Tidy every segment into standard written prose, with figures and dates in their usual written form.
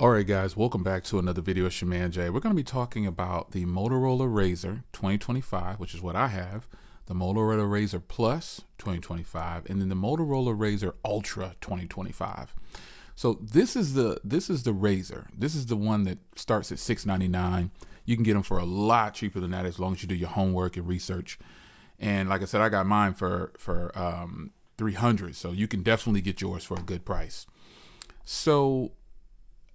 All right, guys, welcome back to another video. It's your man Jay. We're going to be talking about the Motorola Razr 2025, which is what I have, the Motorola Razr Plus 2025, and then the Motorola Razr Ultra 2025. So this is the Razr. This is the one that starts at $699. You can get them for a lot cheaper than that as long as you do your homework and research. And like I said, I got mine for $300, so you can definitely get yours for a good price. So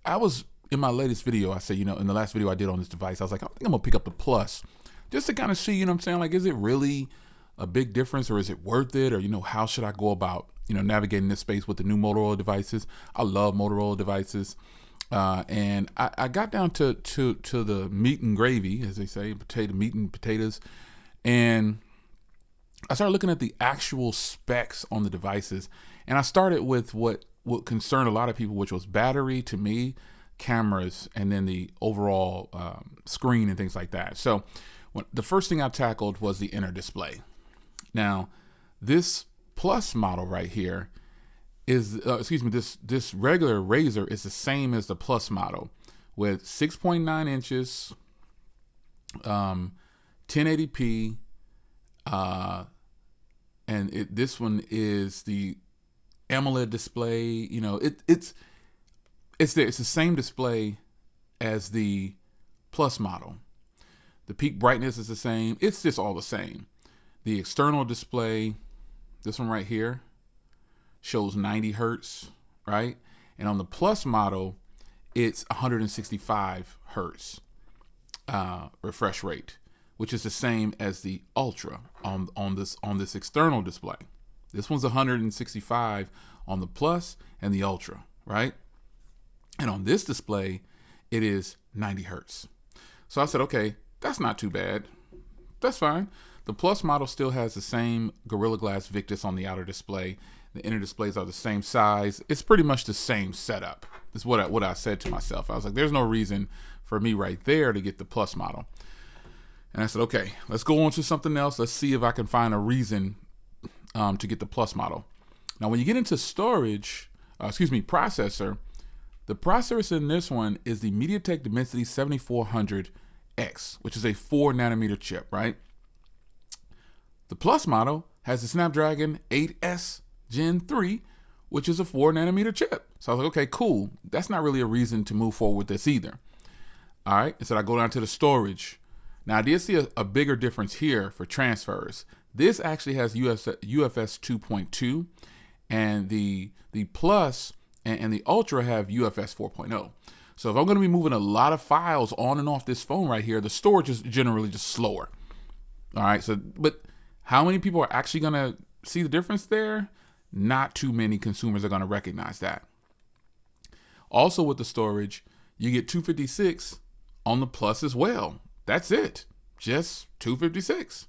I was in my latest video, I said, in the last video I did on this device, I was like, I think I'm gonna pick up the Plus just to kind of see, what I'm saying? Like, is it really a big difference, or is it worth it? Or, how should I go about, navigating this space with the new Motorola devices? I love Motorola devices. And I got down to the meat and gravy, as they say, meat and potatoes. And I started looking at the actual specs on the devices. And I started with what concerned a lot of people, which was battery, to me, cameras, and then the overall screen and things like that. So the first thing I tackled was the inner display. Now, this Plus model right here is, this regular Razr is the same as the Plus model with 6.9 inches, 1080p, and this one is the AMOLED display. It's the same display as the Plus model. The peak brightness is the same. It's just all the same. The external display, this one right here, shows 90 hertz, right? And on the Plus model, it's 165 hertz refresh rate, which is the same as the Ultra on this external display. This one's 165 on the Plus and the Ultra, right? And on this display, it is 90 hertz. So I said, okay, that's not too bad. That's fine. The Plus model still has the same Gorilla Glass Victus on the outer display. The inner displays are the same size. It's pretty much the same setup. That's what I said to myself. I was like, there's no reason for me right there to get the Plus model. And I said, okay, let's go on to something else. Let's see if I can find a reason to get the Plus model. Now, when you get into storage, processor, the processor in this one is the MediaTek Dimensity 7400X, which is a 4 nanometer chip, right? The Plus model has the Snapdragon 8S Gen 3, which is a 4 nanometer chip. So I was like, okay, cool. That's not really a reason to move forward with this either. All right, and so I go down to the storage. Now, I did see a bigger difference here for transfers. This actually has UFS 2.2, and the Plus and the Ultra have UFS 4.0. So if I'm going to be moving a lot of files on and off this phone right here, the storage is generally just slower. All right, but how many people are actually going to see the difference there? Not too many consumers are going to recognize that. Also with the storage, you get 256 on the Plus as well. That's it, just 256.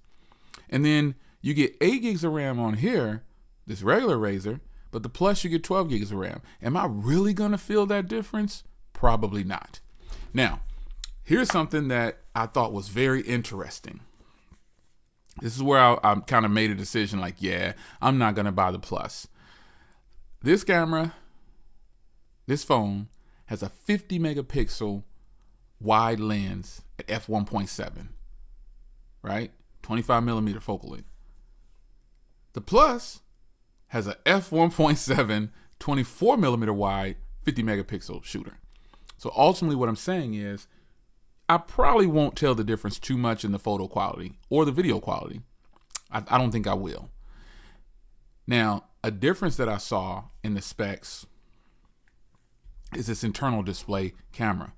And then you get 8 gigs of RAM on here, this regular Razr, but the Plus you get 12 gigs of RAM. Am I really gonna feel that difference? Probably not. Now, here's something that I thought was very interesting. This is where I kind of made a decision like, yeah, I'm not gonna buy the Plus. This camera, this phone, has a 50 megapixel wide lens at f1.7, right? 25 millimeter focal length. The Plus has a f1.7, 24 millimeter wide, 50 megapixel shooter. So ultimately what I'm saying is I probably won't tell the difference too much in the photo quality or the video quality. I don't think I will. Now, a difference that I saw in the specs is this internal display camera.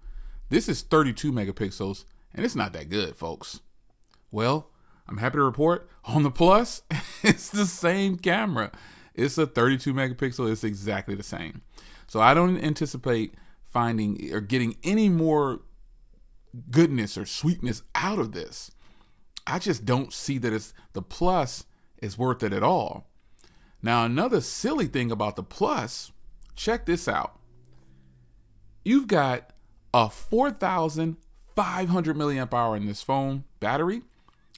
This is 32 megapixels, and it's not that good, folks. Well, I'm happy to report on the Plus, it's the same camera. It's a 32 megapixel. It's exactly the same. So I don't anticipate finding or getting any more goodness or sweetness out of this. I just don't see that the Plus is worth it at all. Now, another silly thing about the Plus, check this out. You've got a 4,500 milliamp hour in this phone battery.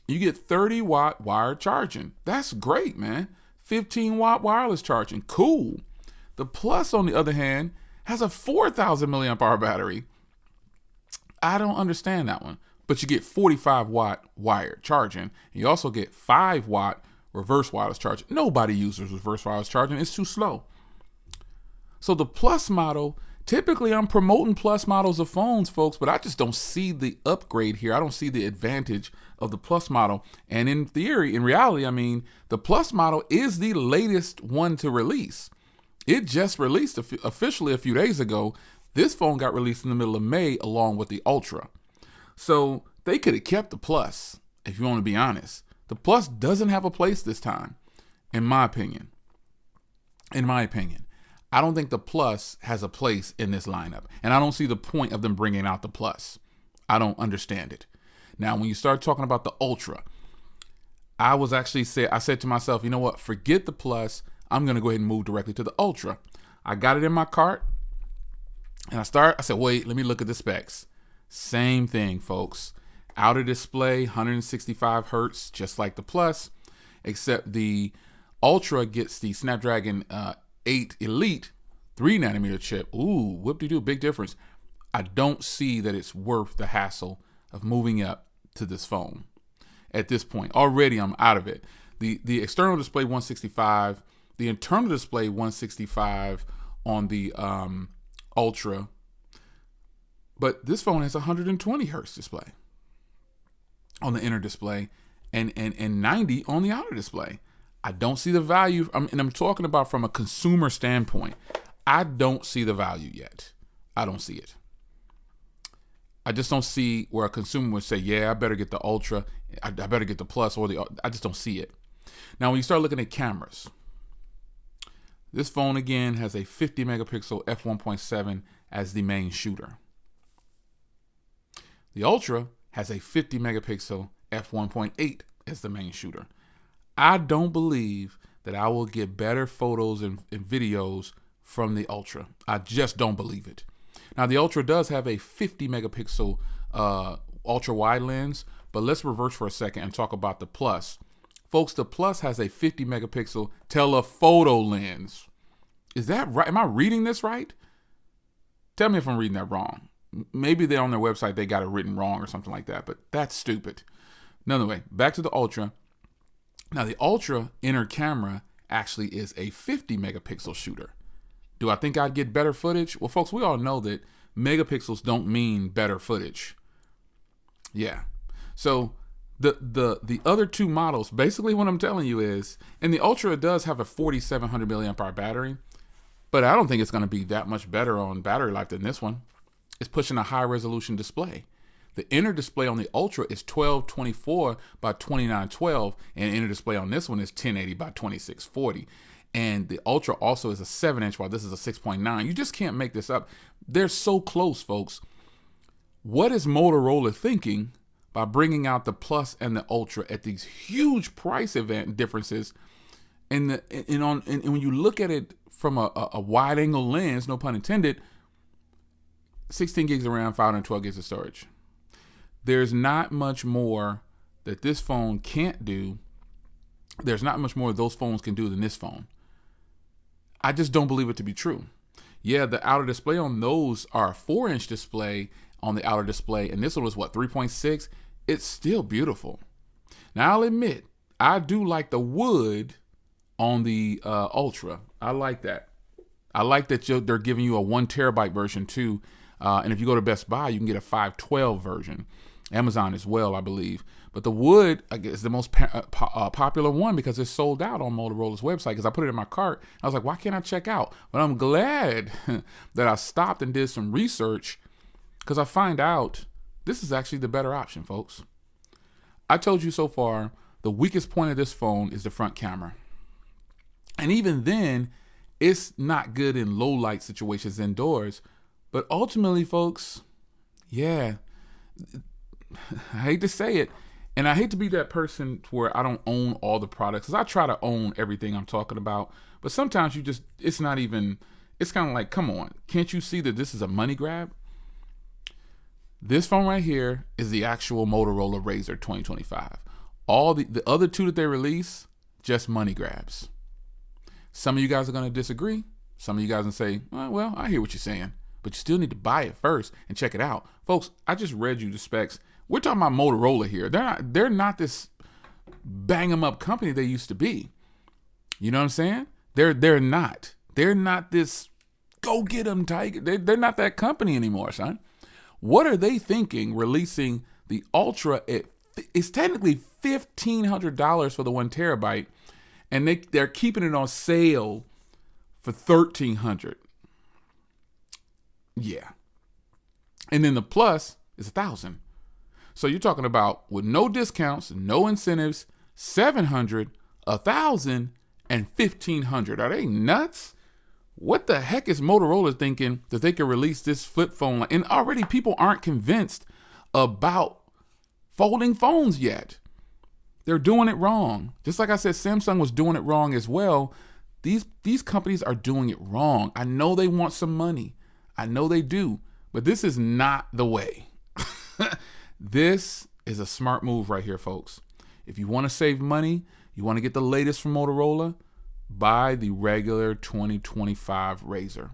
You get 30 watt wired charging. That's great, man. 15 watt wireless charging. Cool. The Plus, on the other hand, has a 4,000 milliamp hour battery. I don't understand that one. But you get 45 watt wired charging. And you also get 5 watt reverse wireless charging. Nobody uses reverse wireless charging. It's too slow. So the Plus model, typically I'm promoting Plus models of phones, folks, but I just don't see the upgrade here. I don't see the advantage of the Plus model. And in theory, in reality, I mean, the Plus model is the latest one to release. It just released officially a few days ago. This phone got released in the middle of May along with the Ultra. So they could have kept the Plus, if you want to be honest. The Plus doesn't have a place this time, in my opinion. In my opinion. I don't think the Plus has a place in this lineup. And I don't see the point of them bringing out the Plus. I don't understand it. Now, when you start talking about the Ultra, I said to myself, you know what? Forget the Plus. I'm going to go ahead and move directly to the Ultra. I got it in my cart. And I said, wait, let me look at the specs. Same thing, folks. Outer display, 165 hertz, just like the Plus, except the Ultra gets the Snapdragon 8 Elite 3 nanometer chip. Ooh, whoop-de-doo, big difference. I don't see that it's worth the hassle of moving up to this phone at this point. Already I'm out of it. The external display 165, the internal display 165 on the Ultra, but this phone has 120 hertz display on the inner display and 90 on the outer display. I don't see the value, and I'm talking about from a consumer standpoint. I don't see the value yet. I don't see it. I just don't see where a consumer would say, yeah, I better get the Ultra, I better get the Plus, I just don't see it. Now, when you start looking at cameras, this phone again has a 50 megapixel f1.7 as the main shooter. The Ultra has a 50 megapixel f1.8 as the main shooter. I don't believe that I will get better photos and videos from the Ultra. I just don't believe it. Now, the Ultra does have a 50 megapixel ultra wide lens, but let's reverse for a second and talk about the Plus. Folks, the Plus has a 50 megapixel telephoto lens. Is that right? Am I reading this right? Tell me if I'm reading that wrong. Maybe they're on their website, they got it written wrong or something like that, but that's stupid. Anyway, back to the Ultra. Now, the Ultra inner camera actually is a 50 megapixel shooter. Do I think I'd get better footage? Well, folks, we all know that megapixels don't mean better footage. Yeah. So the other two models, basically what I'm telling you is, and the Ultra does have a 4,700 milliamp hour battery, but I don't think it's going to be that much better on battery life than this one. It's pushing a high resolution display. The inner display on the Ultra is 1224 by 2912, and inner display on this one is 1080 by 2640. And the Ultra also is a 7-inch, while this is a 6.9. You just can't make this up. They're so close, folks. What is Motorola thinking by bringing out the Plus and the Ultra at these huge price event differences? And when you look at it from a wide angle lens, no pun intended, 16 gigs of RAM, 512 gigs of storage. There's not much more that this phone can't do. There's not much more those phones can do than this phone. I just don't believe it to be true. Yeah, the outer display on those are a 4-inch display on the outer display, and this one was what, 3.6? It's still beautiful. Now, I'll admit, I do like the wood on the Ultra. I like that. I like that they're giving you a 1 terabyte version too. And if you go to Best Buy, you can get a 512 version. Amazon as well, I believe. But the wood, I guess, is the most popular one because it's sold out on Motorola's website. Because I put it in my cart. I was like, why can't I check out? But I'm glad that I stopped and did some research, because I find out this is actually the better option, folks. I told you so far, the weakest point of this phone is the front camera. And even then, it's not good in low light situations indoors. But ultimately, folks, yeah, I hate to say it, and I hate to be that person where I don't own all the products, because I try to own everything I'm talking about. But sometimes it's not even, it's kind of like, come on, can't you see that this is a money grab? This phone right here is the actual Motorola Razr 2025. All the other two that they release, just money grabs. Some of you guys are going to disagree. Some of you guys can say, well, I hear what you're saying, but you still need to buy it first and check it out. Folks, I just read you the specs. We're talking about Motorola here. They're not this bang 'em up company they used to be. You know what I'm saying? They're not. They're not this go get 'em tiger. They're not that company anymore, son. What are they thinking releasing the Ultra at it's technically $1,500 for the 1 terabyte, and they're keeping it on sale for $1,300. Yeah. And then the Plus is $1,000. So you're talking about with no discounts, no incentives, $700, $1,000, and $1,500. Are they nuts? What the heck is Motorola thinking that they can release this flip phone? And already people aren't convinced about folding phones yet. They're doing it wrong. Just like I said, Samsung was doing it wrong as well. These companies are doing it wrong. I know they want some money. I know they do. But this is not the way. This is a smart move right here, folks. If you want to save money, you want to get the latest from Motorola, buy the regular 2025 Razr.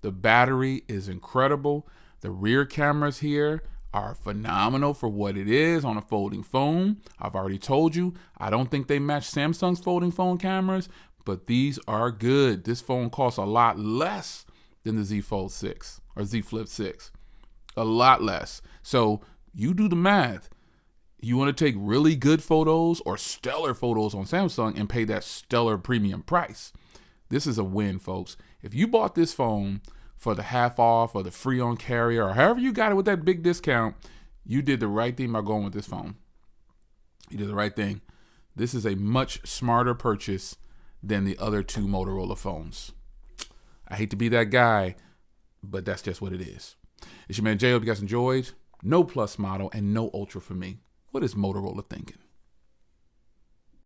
The battery is incredible. The rear cameras here are phenomenal for what it is on a folding phone. I've already told you, I don't think they match Samsung's folding phone cameras, but these are good. This phone costs a lot less than the Z Fold 6 or Z Flip 6. A lot less. So you do the math. You want to take really good photos or stellar photos on Samsung and pay that stellar premium price. This is a win, folks. If you bought this phone for the half off or the free on carrier or however you got it with that big discount, you did the right thing by going with this phone. You did the right thing. This is a much smarter purchase than the other 2 Motorola phones. I hate to be that guy, but that's just what it is. It's your man Jay. Hope you guys enjoyed. No Plus model and no Ultra for me. What is Motorola thinking?